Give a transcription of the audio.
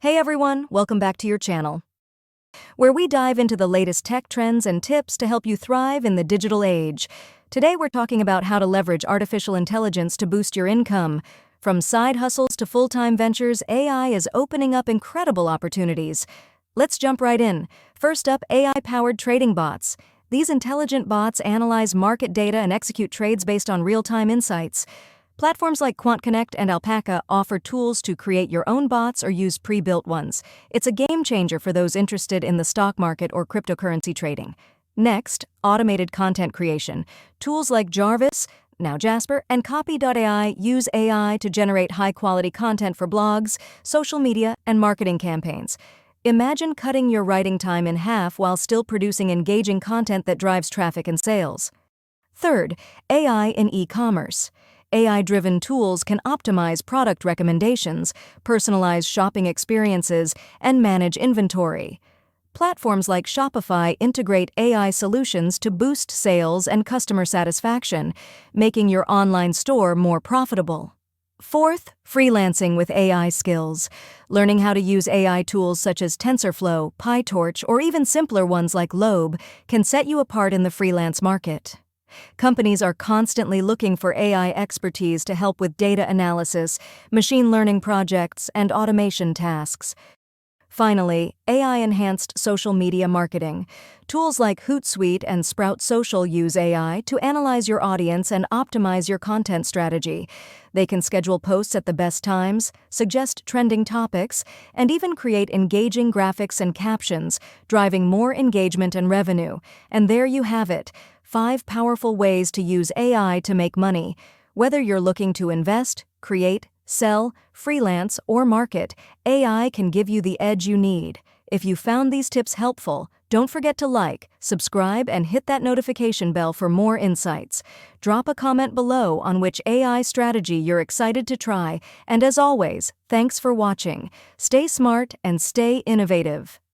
Hey everyone, welcome back to your channel, where we dive into the latest tech trends and tips to help you thrive in the digital age. Today we're talking about how to leverage artificial intelligence to boost your income. From side hustles to full-time ventures, AI is opening up incredible opportunities. Let's jump right in. First up, AI-powered trading bots. These intelligent bots analyze market data and execute trades based on real-time insights. Platforms like QuantConnect and Alpaca offer tools to create your own bots or use pre-built ones. It's a game changer for those interested in the stock market or cryptocurrency trading. Next, automated content creation. Tools like Jarvis, now Jasper, and Copy.ai use AI to generate high-quality content for blogs, social media, and marketing campaigns. Imagine cutting your writing time in half while still producing engaging content that drives traffic and sales. Third, AI in e-commerce. AI-driven tools can optimize product recommendations, personalize shopping experiences, and manage inventory. Platforms like Shopify integrate AI solutions to boost sales and customer satisfaction, making your online store more profitable. Fourth, freelancing with AI skills. Learning how to use AI tools such as TensorFlow, PyTorch, or even simpler ones like Lobe can set you apart in the freelance market. Companies are constantly looking for AI expertise to help with data analysis, machine learning projects, and automation tasks. Finally, AI-enhanced social media marketing. Tools like Hootsuite and Sprout Social use AI to analyze your audience and optimize your content strategy. They can schedule posts at the best times, suggest trending topics, and even create engaging graphics and captions, driving more engagement and revenue. And there you have it. 5 powerful ways to use AI to make money. Whether you're looking to invest, create, sell, freelance, or market, AI can give you the edge you need. If you found these tips helpful, don't forget to like, subscribe, and hit that notification bell for more insights. Drop a comment below on which AI strategy you're excited to try, and as always, thanks for watching. Stay smart and stay innovative.